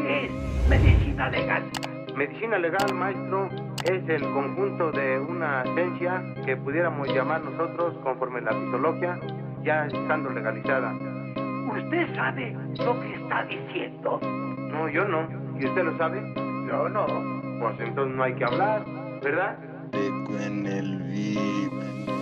¿Qué es medicina legal? Medicina legal, maestro, es el conjunto de una ciencia que pudiéramos llamar nosotros, conforme la fisiología, ya estando legalizada. ¿Usted sabe lo que está diciendo? No, yo no. ¿Y usted lo sabe? Yo no. Pues entonces no hay que hablar, ¿verdad? Rico en el beat.